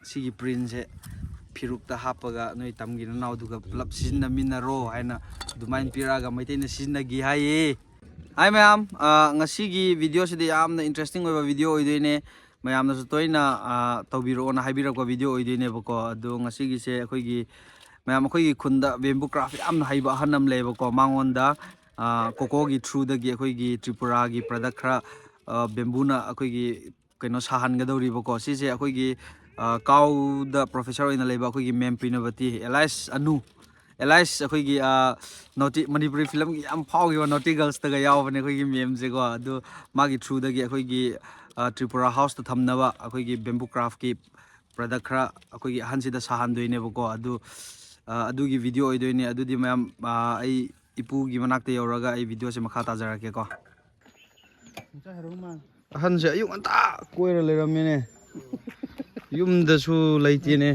sigi print se phirukta hapaga noi tamgi na naw duga plap sinna minaro haina dumain piraga maitena sinna gi haye hai mayam ngasigi video sidi yamna interesting oiba video oidoine mayamna su toina tawbiro na haibira ko video oidoine bako adu ngasigi se akoigi mayam akoigi khunda bamboo craft yamna haiba hanam lebako mangonda koko gi through da gi akoigi Tripura gi product khra bamboo na akoigi kaino sahan ga dawri bako sise akoigi cow the professor in the labor akoigi mem pinavati Elias anu Elias akoigi naughty Manipuri film gi am phau gi naughty girls ta ga yaw bane akoigi mem je ko adu magi through da gi akoigi Tripura house ta thamnaba akoigi bamboo craft ki product khra akoigi hansida sahan doine bako adu adugi video oidoine adudi mayam ai ipu gi manakte yoraga ai video se makha ta jarake ko hanse ayung anta koira leramene yumdasu laitine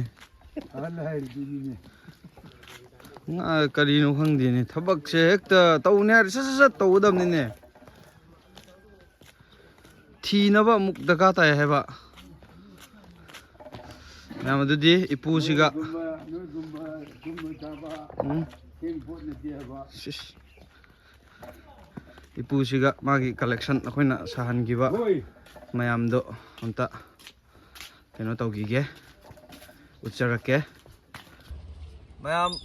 nga karino khangdine thabak se hekta tawne ar sat tawdamnine thinaba muk daga ta heba namadudi ipu siga ipu siga magi collection akoina sahan giba mayamdo anta keno tawgige ucharake mayam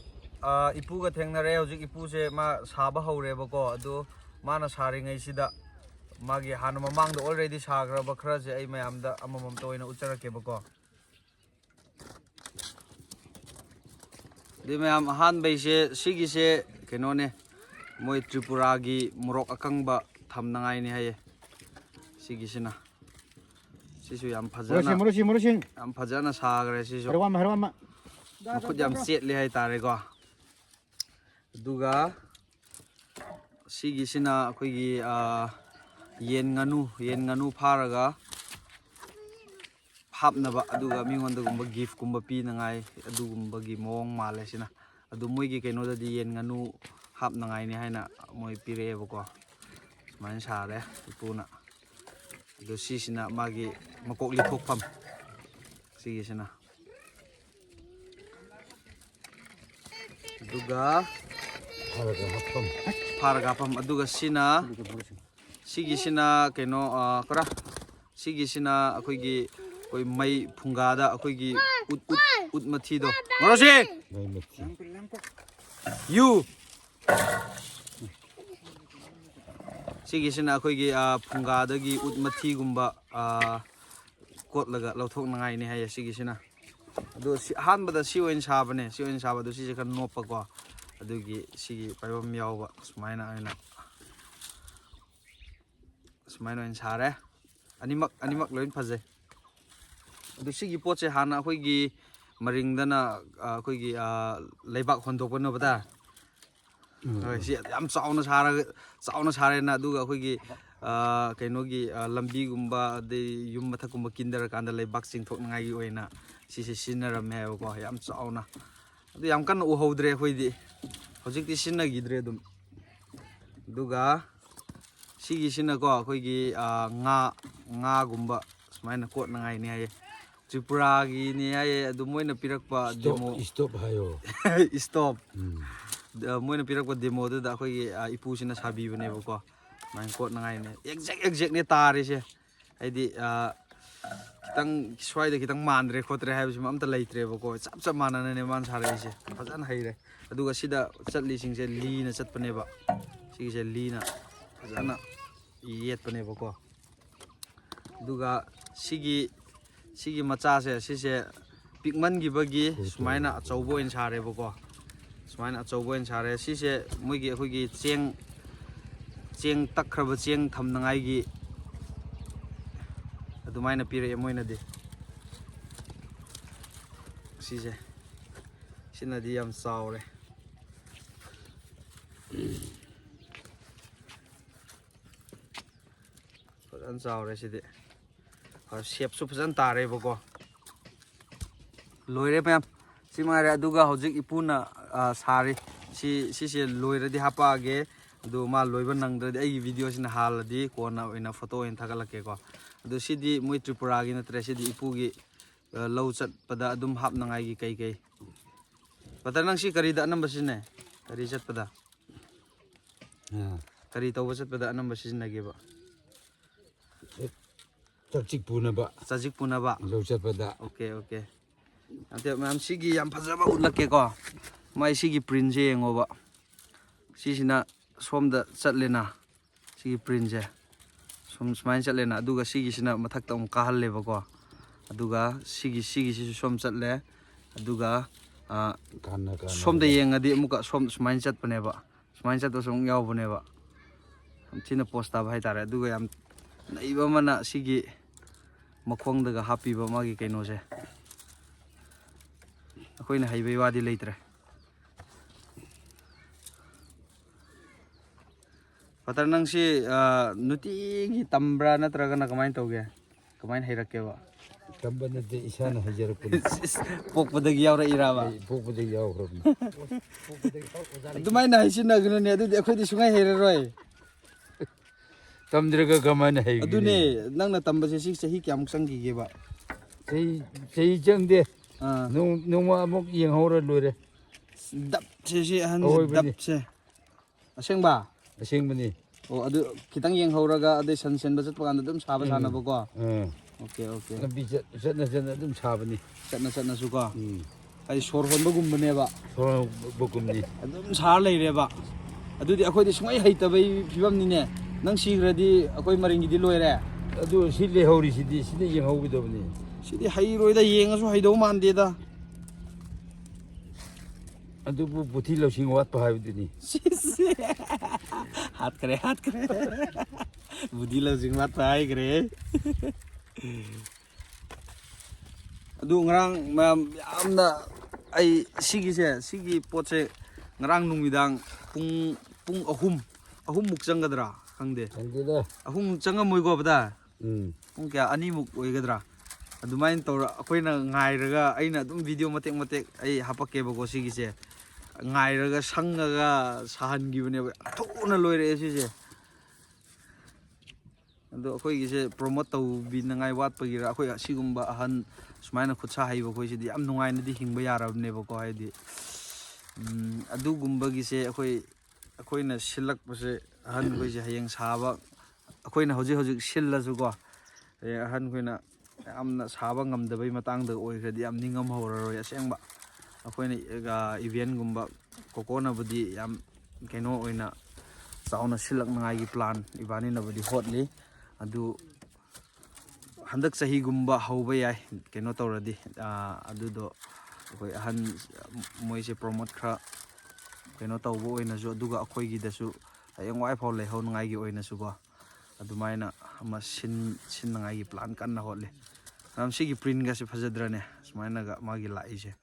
ipu ga thengnare hojik ipu se ma saba hore bako adu mana sari ngai sida magi hanu mamang do already sagra ba khra je ai mayam da amamam toina ucharake bako di mayam han bai se sigi se keno ne moi Tripura gi morok akangba thamnangai ni haye sigi sina sisu yam phajana yam phajana sagre sisu harwama khud yam set le hai tare ko duga sigi sina khoi gi yen nganu pharaga hapnaba aduga mingonda gumba gift gumba pinangai adugumba gi mong male sina adu moi gi keno da di yen nganu hapnangai ni haina moi pire bako man sare ipuna adu sisina magi makok lithokpham sigi sina aduga pharaga pham aduga sina sigi sina keno kara sigi sina akoi gi koi mai phungada akoi gi ut mathi do ngorosi you sigi sina akoi gi phungada gi ut mathi gumba kot laga lauthok nangai ni hay sigi sina adu han bada si oin sabane si oin sabadu si kan nopa ko adugi sigi paibam yawba smaina aina smaina in sare animak loin phajai adu sigi poche hana khoi gi maringdana khoi gi leibak hondok no bata si yam chauna sare na aduga khoi gi kaino gi lambi gumba de yum mathak gumba kindar kanda leibak singthok ngai gi oina sisi sinaram he ko yam chauna adu yam kan u hodre khoi di hojik ti sinna gidre dum duga sigi sinna ko khoi gi nga gumba smaina kot nangai ni haye Tripura gi ni haye adu moina pirakpa demo stop hayo stop moina pirakpa demo da khoi gi ipu sina sabi bane ko main kot nangai ne exact ne tare se aidi kitang swai da kitang mandre khotre haibsi amta leitre ko chap manana ne man sare se fajan haire aduga sida chatli sing se li na chatpane ba sigi se li na fajana yet pane ko duga sigi macha se sise pikman gi bagi sumaina achaubo in sare ko sumaina achaubo in sare sise moigi khoi gi cheng takhraba cheng thamnangai gi adumaina pire moina de sise sinadi yam saure fajan saure sidi shape su fajan tare bako loire pam simare aduga hojik ipuna sari si loire di hapa ge adu ma loiba nangdra ai video sina haladi kona oina photo in thagalake ko adu sidi moi Tripura gi natre sidi ipu gi lau chat pada adum hap nangai gi kai pata nang si kari da anam basine kari chat pada kari taw chat pada anam basin nage ba Cacik puna ba lau chat pada okay ante mam sigi yam phajaba utlake ko mai sigi print je yengo ba sisina somda chatlena sigi print je som smain chatlena aduga sigi sina mathak ta kahal le ba ko aduga sigi si som chatle aduga som da yengadi amuka som smain chat pane ba smain chat som yaw bane ba amthina posta ba hai tare aduga yam naiba mana sigi makhong daga happy ba magi kaino se akoina haibai wadi leitre patar nang si nuti gi tambra natraga na kamain tawge kamain hairakke ba tambana de isana hajarapun pokpadagi yawra iraba pokpadagi yawra dumai na hisina gnu ne adu akhoi sungai heraroi tamdiraga gamana hay adune nangna tambase sik sahi kyamuk sangi ge ba sei jangde numa amuk yeng hora lore dap se han dap se asengba asengmani oh adu kitang yeng horaga ade san sen ba chat pa kan dum saba sana ba ko okay lambi chatna dum sabani chatna su ko ai sor hon ba gum bane ba sor bogumni adum sar leire ba adudi akhoi di sungai haitabai fibam ni ne nang sigradi akoi maringi di loire adu sile hori sidi yeng hobidobni sidi hairoida yengasu haidau mande da adu buthi losing wat pa haibidini hat kare budhi losing wat pa hai kare adu ngrang yamna ai sigi potse ngrang nungidang pung ahum muk changadra khangde ahum changa moi go bada pung kya ani muk oigadra adumain tor akoina ngairaga aina adum video matek ai hapake bago sigi se ngairaga sangaga sahan gibne thona loire sise ado akoi gi se promote tau binangai wat pagira akoi asigumba ahan sumaina khutsa haiba khoi sidi am nungai na di hingba yarabne bako haidi adugumba gi se akoina silak pase ahan khoi se hayeng saba akoina hojik sillasu ko ahan khoina amna saba ngamdabai matang da oigradi am ningam horaroi asengba akoina event gumba kokona budi yam keno oina sauna silak nangai gi plan ibani na budi hotli adu handak sahi gumba hauba yai keno tawradi adudo akoi ahan moise promote kha keno tawbo oina jo aduga akoi gi dasu ayang wai phau le hau nangai gi oina su ko adumaina ama sin nangai gi plan kan na hotli nam sigi print ga se phajadrane sumaina ga magi lai se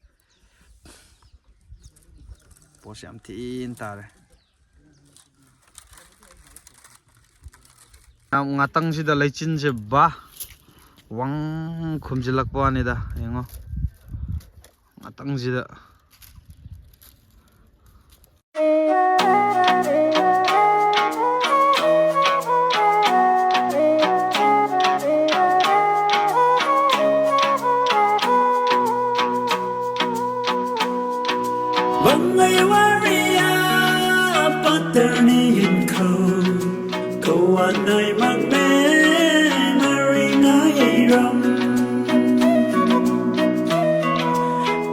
pose am tin tare am ngatang sida leichin se ba wang khumjilak pa ni da yengo ngatang sida Bangai waria paterni kau anai magme maringa iram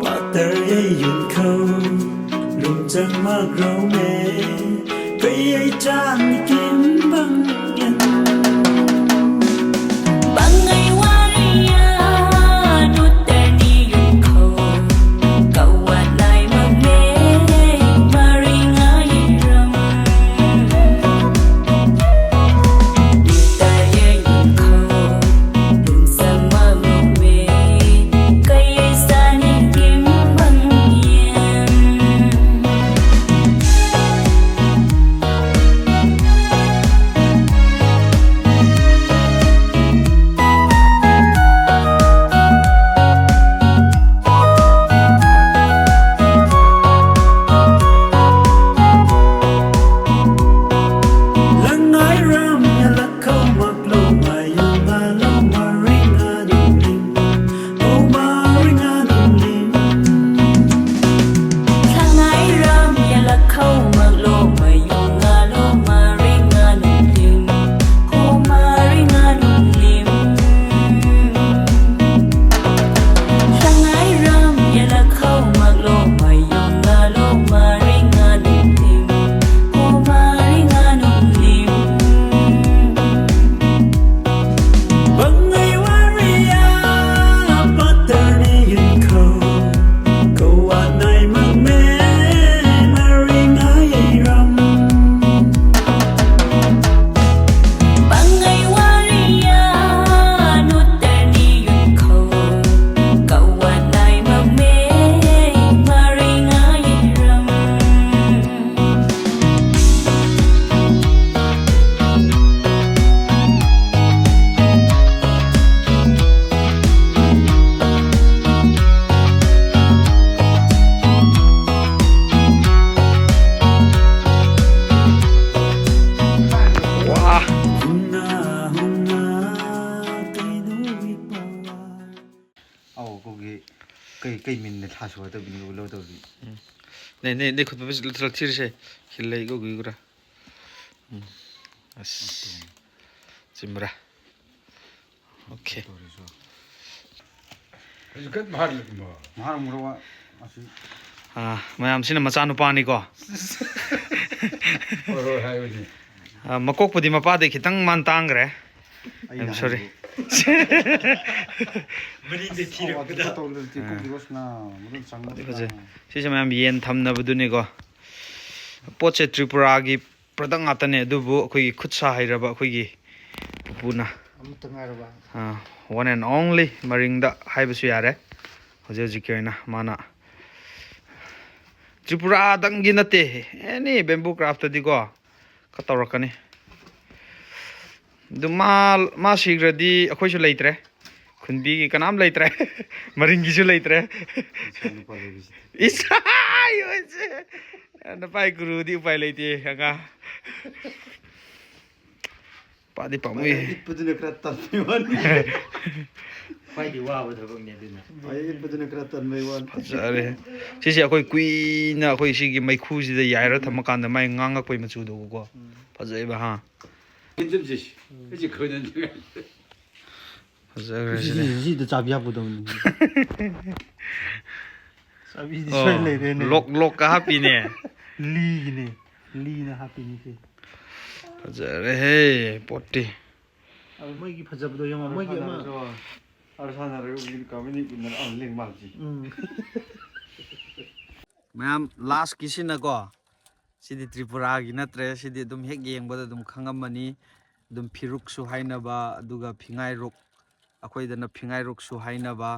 pater yun kau lung chang magrau me kai ai chan kim bang yan bangai waria paterni yun kau anai magme maringa iram ꯑꯧ ꯀꯣꯒꯤ ꯀꯩ ꯃꯤꯟꯅ ꯊꯥꯁꯨ ꯍꯥꯏꯗꯕꯤꯅꯤ ꯂꯧ ꯇꯧꯕꯤ 네 ꯈꯨꯠ ꯊꯤꯔꯁꯦ ꯈꯤꯜꯂꯩ ꯀꯧꯒꯤꯒꯨꯔꯥ ꯑꯁ ꯆꯤꯝꯕ꯭ꯔꯥ 오케이 ꯃꯌꯥꯝꯁꯤꯅ ꯃꯆꯥꯅꯨꯄꯥꯅꯤꯀꯣ ꯃꯀꯣꯛꯄꯨꯗꯤ ꯃꯄꯥꯗꯩ ꯈꯤꯇꯪ ꯃꯥꯟ ꯇꯥꯡꯈ꯭ꯔꯦ I'm sorry ꯁꯤꯁꯦ ꯃꯌꯥꯝ ꯌꯦꯟ ꯊꯝꯅꯕꯗꯨꯅꯤꯀꯣ ꯄꯣꯠꯁꯦ ꯇ꯭ꯔꯤꯄꯨꯔꯥꯒꯤ ꯄ꯭ꯔꯗꯛ ꯉꯥꯛꯇꯅꯦ ꯑꯗꯨꯕꯨ ꯑꯩꯈꯣꯏꯒꯤ ꯈꯨꯠ ꯁꯥ ꯍꯩꯔꯕ ꯑꯩꯈꯣꯏꯒꯤ ꯄꯨꯄꯨꯅ one and only ꯃꯔꯤꯡꯗ ꯍꯥꯏꯕꯁꯨ ꯌꯥꯔꯦ ꯍꯧꯖꯤꯛ ꯍꯧꯖꯤꯛꯀꯤ ꯑꯣꯏꯅ ꯃꯥꯅ ꯇ꯭ꯔꯤꯄꯨꯔꯥꯗꯪꯒꯤ ꯅꯠꯇꯦ ꯑꯦꯅꯤ ꯕꯦꯝꯕꯨ ꯀ꯭ꯔꯥꯐꯇꯗꯤꯀꯣ ꯈꯔ ꯇꯧꯔꯛꯀꯅꯤ ꯑꯗꯨ ꯃꯥ ꯁꯤꯈ꯭ꯔꯗꯤ ꯑꯩꯈꯣꯏꯁꯨ ꯂꯩꯇ꯭ꯔꯦ ꯈꯨꯟꯕꯤꯒꯤ ꯀꯅꯥꯝ ꯂꯩꯇ꯭ꯔꯦ ꯃꯔꯤꯡꯒꯤꯁꯨ ꯂꯩꯇ꯭ꯔꯦ ꯏꯁ ꯅꯄꯥꯏ ꯒꯨꯔꯨꯗꯤ ꯎꯄꯥꯏ ꯂꯩꯇꯦ ꯑꯉꯥꯡ ꯄꯥꯗꯤ ꯄꯥꯝꯃꯨꯏ ꯏꯠꯄꯗꯨꯅ ꯈꯔ ꯇꯟꯕꯩ ꯋꯥꯅꯤ ꯈ꯭ꯋꯥꯏꯗꯒꯤ ꯋꯥꯕ ꯊꯕꯛꯅꯦ ꯑꯗꯨꯅ ꯏꯠꯄꯗꯨꯅ ꯈꯔ ꯇꯟꯕꯩ ꯋꯥꯅꯤ ꯐꯖꯔꯦ ꯁꯤꯁꯦ ꯑꯩꯈꯣꯏ ꯀꯨꯏꯅ ꯑꯩꯈꯣꯏ ꯁꯤꯒꯤ ꯃꯩꯈꯨꯁꯤꯗ ꯌꯥꯏꯔ ꯊꯝꯃꯀꯥꯟꯗ ꯃꯥꯏ ꯉꯥꯡꯉꯛꯄꯩ ꯃꯆꯨꯗꯨꯀꯣ ꯐꯖꯩꯕ ꯍꯥ ꯐꯖꯈ꯭ꯔꯦ ꯁꯤꯗ ꯆꯥꯕꯤ ꯍꯥꯞꯀꯗꯧꯅꯤ ꯆꯥꯕꯤꯗꯤ ꯁꯣꯏ ꯂꯩꯔꯦꯅꯦ ꯂꯣꯛꯀ ꯍꯥꯞꯄꯤꯅꯦ ꯂꯤꯅ ꯍꯥꯞꯄꯤꯅꯤ ꯁꯤ ꯐꯖꯔꯦꯍꯦ ꯄꯣꯠꯇꯤ ꯃꯣꯏꯒꯤ ꯐꯖꯕꯗꯣ ꯌꯦꯡꯉꯣ ꯃꯣꯏꯒꯤ ꯑꯃ ꯃꯌꯥꯝ ꯂꯥꯁꯀꯤꯁꯤꯅꯀꯣ ꯁꯤꯗꯤ ꯇ꯭ꯔꯤꯄꯨꯔꯥꯒꯤ ꯅꯠꯇ꯭ꯔꯦ ꯁꯤꯗꯤ ꯑꯗꯨꯝ ꯍꯦꯛ ꯌꯦꯡꯕꯗ ꯑꯗꯨꯝ ꯈꯪꯉꯝꯃꯅꯤ ꯑꯗꯨꯝ ꯐꯤꯔꯨꯛꯁꯨ ꯍꯥꯏꯅꯕ ꯑꯗꯨꯒ ꯐꯤꯉꯥꯏꯔꯨꯛ ꯑꯩꯈꯣꯏꯗꯅ ꯐꯤꯉꯥꯏꯔꯨꯛꯁꯨ ꯍꯥꯏꯅꯕ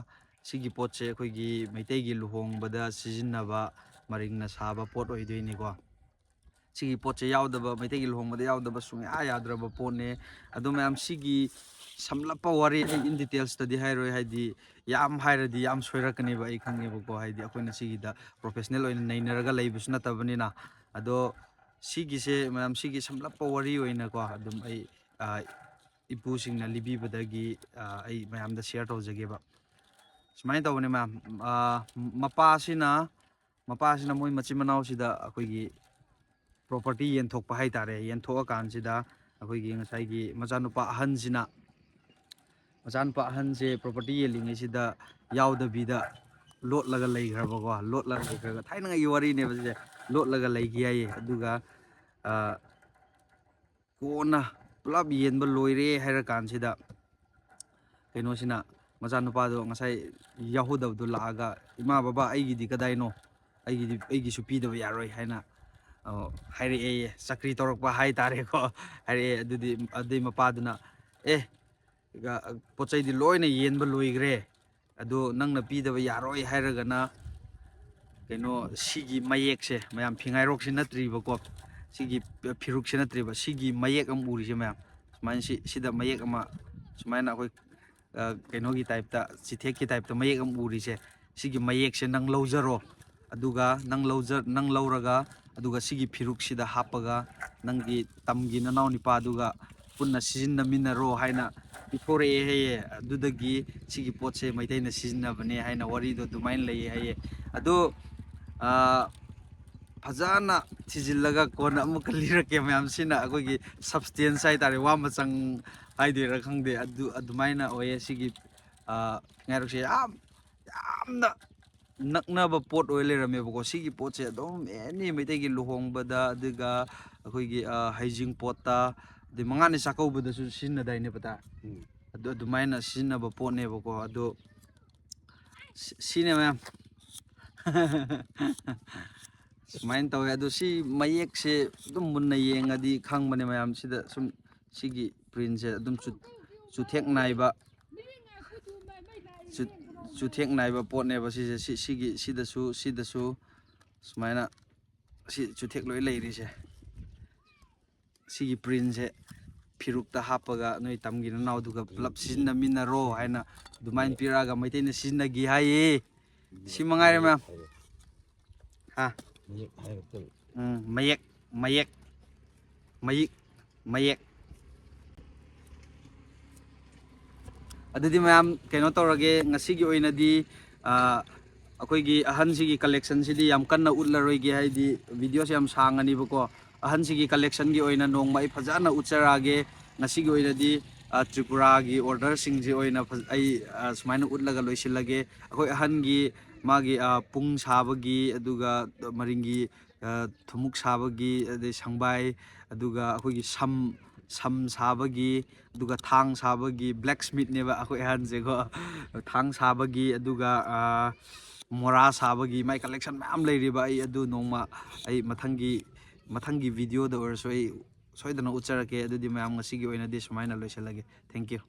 ꯁꯤꯒꯤ ꯄꯣꯠꯁꯦ ꯑꯩꯈꯣꯏꯒꯤ ꯃꯩꯇꯩꯒꯤ ꯂꯨꯍꯣꯡꯕꯗ ꯁꯤꯖꯤꯟꯅꯕ ꯃꯔꯤꯡꯅ ꯁꯥꯕ ꯄꯣꯠ ꯑꯣꯏꯗꯣꯏꯅꯤꯀꯣ ꯁꯤꯒꯤ ꯄꯣꯠꯁꯦ ꯌꯥꯎꯗꯕ ꯃꯩꯇꯩꯒꯤ ꯂꯨꯍꯣꯡꯕꯗ ꯌꯥꯎꯗꯕ ꯁꯨꯡꯌꯥ ꯌꯥꯗ꯭ꯔꯕ ꯄꯣꯠꯅꯦ ꯑꯗꯣ ꯃꯌꯥꯝ ꯁꯤꯒꯤ ꯁꯝꯂꯞꯄ ꯋꯥꯔꯤ ꯑꯩ ꯏꯟ ꯗꯤꯇꯦꯜꯁꯇꯗꯤ ꯍꯥꯏꯔꯣꯏ ꯍꯥꯏꯗꯤ ꯌꯥꯝ ꯍꯥꯏꯔꯗꯤ ꯌꯥꯝ ꯁꯣꯏꯔꯛꯀꯅꯦꯕ ꯑꯩ ꯈꯪꯉꯦꯕꯀꯣ ꯍꯥꯏꯗꯤ ꯑꯩꯈꯣꯏꯅ ꯁꯤꯒꯤꯗ ꯄ꯭ꯔꯣꯐꯦꯁꯅꯦꯜ ꯑꯣꯏꯅ ꯅꯩꯅꯔꯒ ꯂꯩꯕꯁꯨ ꯅꯠꯇꯕꯅꯤꯅ ꯑꯗꯣ ꯁꯤꯒꯤꯁꯦ ꯃꯌꯥꯝ ꯁꯤꯒꯤ ꯁꯝꯂꯞꯄ ꯋꯥꯔꯤ ꯑꯣꯏꯅꯀꯣ ꯑꯗꯨꯝ ꯑꯩ ꯏꯄꯨꯁꯤꯡꯅ ꯂꯤꯕꯤꯕꯗꯒꯤ ꯑꯩ ꯃꯌꯥꯝꯗ ꯁꯤꯌꯔ ꯇꯧꯖꯒꯦꯕ ꯁꯨꯃꯥꯏꯅ ꯇꯧꯕꯅꯦ ꯃꯌꯥꯝ ꯃꯄꯥꯁꯤꯅ ꯃꯣꯏ ꯃꯆꯤꯟ ꯃꯅꯥꯎꯁꯤꯗ ꯑꯩꯈꯣꯏꯒꯤ ꯄ꯭ꯔꯣꯄꯔꯇꯤ ꯌꯦꯟꯊꯣꯛꯄ ꯍꯥꯏꯇꯥꯔꯦ ꯌꯦꯟꯊꯣꯛꯑꯀꯥꯟꯁꯤꯗ ꯑꯩꯈꯣꯏꯒꯤ ꯉꯁꯥꯏꯒꯤ ꯃꯆꯥꯅꯨꯄꯥ ꯑꯍꯟꯁꯦ ꯄ꯭ꯔꯣꯄꯔꯇꯤ ꯌꯦꯜꯂꯤꯉꯩꯁꯤꯗ ꯌꯥꯎꯗꯕꯤꯗ ꯂꯣꯠꯂꯒ ꯂꯩꯈ꯭ꯔꯕꯀꯣ ꯂꯣꯠꯂꯒ ꯂꯩꯈ꯭ꯔꯒ ꯊꯥꯏꯅꯉꯩꯒꯤ ꯋꯥꯔꯤꯅꯦꯕ ꯁꯤꯁꯦ ꯂꯣꯠꯂꯒ ꯂꯩꯈꯤ ꯍꯥꯏꯌꯦ ꯑꯗꯨꯒ ꯀꯣꯟꯅ ꯄꯨꯂꯞ ꯌꯦꯟꯕ ꯂꯣꯏꯔꯦ ꯍꯥꯏꯔ ꯀꯥꯟꯁꯤꯗ ꯀꯩꯅꯣꯁꯤꯅ ꯃꯆꯥꯅꯨꯄꯥꯗꯣ ꯉꯁꯥꯏ ꯌꯥꯎꯍꯧꯗꯕꯗꯣ ꯂꯥꯛꯑꯒ ꯏꯃꯥ ꯕꯕꯥ ꯑꯩꯒꯤꯗꯤ ꯀꯗꯥꯏꯅꯣ ꯑꯩꯒꯤꯁꯨ ꯄꯤꯗꯕ ꯌꯥꯔꯣꯏ ꯍꯥꯏꯅ ꯍꯥꯏꯔꯛꯑꯦ ꯆꯀ꯭ꯔꯤ ꯇꯧꯔꯛꯄ ꯍꯥꯏꯇꯥꯔꯦꯀꯣ ꯍꯥꯏꯔꯛꯑꯦ ꯑꯗꯨꯏ ꯃꯄꯥꯗꯨꯅ ꯄꯣꯠ ꯆꯩꯗꯤ ꯂꯣꯏꯅ ꯌꯦꯟꯕ ꯂꯣꯏꯈ꯭ರೆ ꯑꯗꯣ ꯅꯪꯅ ꯄꯤꯗꯕ ꯌꯥꯔꯣꯏ ꯍꯥꯏꯔꯒꯅ ꯀꯩꯅꯣ ꯁꯤꯒꯤ ꯃꯌꯦꯛꯁꯦ ꯃꯌꯥꯝ ꯐꯤꯉꯥꯏꯔꯣꯛꯁꯤ ꯅꯠꯇ꯭ꯔꯤꯕꯀꯣ ꯁꯤꯒꯤ ꯐꯤꯔꯨꯛꯁꯤ ꯅꯠꯇ꯭ꯔꯤꯕ ꯁꯤꯒꯤ ꯃꯌꯦꯛ ꯑꯃ ꯎꯔꯤꯁꯦ ꯃꯌꯥꯝ ꯁꯨꯃꯥꯏꯅ ꯁꯤꯗ ꯃꯌꯦꯛ ꯑꯃ ꯁꯨꯃꯥꯏꯅ ꯑꯩꯈꯣই ꯀꯩꯅꯣꯒꯤ ꯇꯥꯏꯞꯇ ꯆꯤꯊꯦꯛꯀꯤ ꯇꯥꯏꯞꯇ ꯃꯌꯦꯛ ꯑꯃ ꯎꯔꯤꯁꯦ ꯁꯤꯒꯤ ꯃꯌꯦꯛꯁꯦ ꯅꯪ ꯂꯧꯖꯔꯣ ꯑꯗꯨꯒ ꯅꯪ ꯂꯧꯔꯒ ꯑꯗꯨꯒ ꯁꯤꯒꯤ ꯐꯤꯔꯨꯛꯁꯤꯗ ꯍꯥꯞꯄꯒ ꯅꯪꯒꯤ ꯇꯝꯒꯤ ꯅꯅꯥꯎ ꯅꯤꯄꯥꯗꯨꯒ ꯄꯨꯟꯅ ꯁꯤꯖꯤꯟꯅꯃꯤꯟꯅꯔꯣ ꯍꯥꯏꯅ ꯄꯤꯊꯣꯔꯛꯑꯦ ꯍꯥꯏꯌꯦ ꯑꯗꯨꯗꯒꯤ ꯁꯤꯒꯤ ꯄꯣꯠꯁꯦ ꯃꯩꯇꯩꯅ ꯁꯤꯖꯤꯟꯅꯕꯅꯦ ꯍꯥꯏꯅ ꯋꯥꯔꯤꯗꯣ ꯑꯗꯨꯃꯥꯏꯅ ꯂꯩꯌꯦ ꯍꯥꯏꯌꯦ ꯑꯗꯣ ꯐꯖꯅ ꯊꯤꯖꯤꯜꯂꯒ ꯀꯣꯟꯅ ꯑꯃꯨꯛꯀ ꯂꯤꯔꯛꯀꯦ ꯃꯌꯥꯝꯁꯤꯅ ꯑꯩꯈꯣꯏꯒꯤ ꯁꯕꯁꯇꯦꯟꯁ ꯍꯥꯏꯇꯥꯔꯦ ꯋꯥ ꯃꯆꯪ ꯍꯥꯏꯗꯣꯏꯔꯥ ꯈꯪꯗꯦ ꯑꯗꯨꯃꯥꯏꯅ ꯑꯣꯏꯌꯦ ꯁꯤꯒꯤ ꯉꯥꯏꯔꯨꯛꯁꯦ ꯌꯥꯝꯅ ꯅꯛꯅꯕ ꯄꯣꯠ ꯑꯣꯏ ꯂꯩꯔꯝꯃꯦꯕꯀꯣ ꯁꯤꯒꯤ ꯄꯣꯠꯁꯦ ꯑꯗꯨꯝ ꯑꯦꯅꯤ ꯃꯩꯇꯩꯒꯤ ꯂꯨꯍꯣꯡꯕꯗ ꯑꯗꯨꯒ ꯑꯩꯈꯣꯏꯒꯤ ꯍꯩꯖꯤꯡ ꯄꯣꯠꯇ ꯑꯗꯩ ꯃꯉꯥꯅꯤ ꯆꯥꯛꯀꯧꯕꯗꯁꯨ ꯁꯤꯖꯤꯟꯅꯗꯥꯏꯅꯦ ꯄꯇꯥ ꯑꯗꯨꯃꯥꯏꯅ ꯁꯤꯖꯤꯟꯅꯕ ꯄꯣꯠꯅꯦꯕꯀꯣ ꯑꯗꯣ ꯁꯤꯅꯦ ꯃꯌꯥꯝ ꯁꯨꯃꯥꯏꯅ ꯇꯧꯋꯦ ꯑꯗꯣ ꯁꯤ ꯃꯌꯦꯛꯁꯦ ꯑꯗꯨꯝ ꯃꯨꯟꯅ ꯌꯦꯡꯉꯗꯤ ꯈꯪꯕꯅꯦ ꯃꯌꯥꯝ ꯁꯤꯗ ꯁꯨꯝ ꯁꯤꯒꯤ ꯄ꯭ꯔꯤꯟꯁꯦ ꯑꯗꯨꯝ ꯆꯨꯊꯦꯛ ꯅꯥꯏꯕ ꯄꯣꯠꯅꯦꯕ ꯁꯤꯁꯦ ꯁꯤꯗꯁꯨ ꯁꯨꯃꯥꯏꯅ ꯁꯤ ꯆꯨꯊꯦꯛ ꯂꯣꯏ ꯂꯩꯔꯤꯁꯦ ꯁꯤꯒꯤ ꯄ꯭ꯔꯤꯟꯁꯦ ꯐꯤꯔꯨꯛꯇ ꯍꯥꯞꯄꯒ ꯅꯣꯏ ꯇꯝꯒꯤ ꯅꯅꯥꯎꯗꯨꯒ ꯄꯨꯂꯞ ꯁꯤꯖꯤꯟꯅꯃꯤꯟꯅꯔꯣ ꯍꯥꯏꯅ ꯑꯗꯨꯃꯥꯏꯅ ꯄꯤꯔꯛꯑꯒ ꯃꯩꯇꯩꯅ ꯁꯤꯖꯤꯟꯅꯈꯤ ꯍꯥꯏꯌꯦ ꯁꯤ ꯃꯉꯥꯏꯔꯦ ꯃꯌꯥꯝ ꯃꯌꯦꯛ ꯑꯗꯨꯗꯤ ꯃꯌꯥꯝ ꯀꯩꯅꯣ ꯇꯧꯔꯒꯦ ꯉꯁꯤꯒꯤ ꯑꯣꯏꯅꯗꯤ ꯑꯩꯈꯣꯏꯒꯤ ꯑꯍꯟꯁꯤꯒꯤ ꯀꯂꯦꯛꯁꯟꯁꯤꯗꯤ ꯌꯥꯝ ꯀꯟꯅ ꯎꯠꯂꯔꯣꯏꯒꯦ ꯍꯥꯏꯗꯤ ꯚꯤꯗꯤꯑꯣꯁꯦ ꯌꯥꯝ ꯁꯥꯡꯉꯅꯤꯕꯀꯣ ꯑꯍꯟꯁꯤꯒꯤ ꯀꯂꯦꯛꯁꯟꯒꯤ ꯑꯣꯏꯅ ꯅꯣꯡꯃ ꯑꯩ ꯐꯖꯅ ꯎꯠꯆꯔꯛꯑꯒꯦ ꯉꯁꯤꯒꯤ ꯑꯣꯏꯅꯗꯤ ꯇ꯭ꯔꯤꯄꯨꯔꯥꯒꯤ ꯑꯣꯔꯗꯔꯁꯤꯡꯁꯤ ꯑꯣꯏꯅ ꯑꯩ ꯁꯨꯃꯥꯏꯅ ꯎꯠꯂꯒ ꯂꯣꯏꯁꯤꯜꯂꯒꯦ ꯑꯩꯈꯣꯏ ꯑꯍꯟꯒꯤ ꯃꯥꯒꯤ ꯄꯨꯡ ꯁꯥꯕꯒꯤ ꯑꯗꯨꯒ ꯃꯔꯤꯡꯒꯤ ꯊꯨꯝꯃꯨꯛ ꯁꯥꯕꯒꯤ ꯑꯗꯩ ꯁꯪꯕꯥꯏ ꯑꯗꯨꯒ ꯑꯩꯈꯣꯏꯒꯤ ꯁꯝ ꯁꯥꯕꯒꯤ ꯑꯗꯨꯒ ꯊꯥꯡ ꯁꯥꯕꯒꯤ ꯕ꯭ꯂꯦꯛ ꯁ꯭ꯃꯤꯠꯅꯦꯕ ꯑꯩꯈꯣꯏ ꯑꯍꯟꯁꯦꯀꯣ ꯊꯥꯡ ꯁꯥꯕꯒꯤ ꯑꯗꯨꯒ ꯃꯣꯔꯥ ꯁꯥꯕꯒꯤ ꯃꯥꯏ ꯀꯂꯦꯛꯁꯟ ꯃꯌꯥꯝ ꯂꯩꯔꯤꯕ ꯑꯩ ꯑꯗꯨ ꯅꯣꯡꯃ ꯑꯩ ꯃꯊꯪꯒꯤ ꯚꯤꯗꯤꯑꯣꯗ ꯑꯣꯏꯔꯁꯨ ꯑꯩ ꯁꯣꯏꯗꯅ ꯎꯠꯆꯔꯛꯀꯦ ꯑꯗꯨꯗꯤ ꯃꯌꯥꯝ ꯉꯁꯤꯒꯤ ꯑꯣꯏꯅꯗꯤ ꯁꯨꯃꯥꯏꯅ ꯂꯣꯏꯁꯤꯜꯂꯒꯦ ꯊꯦꯡꯛ ꯌꯨ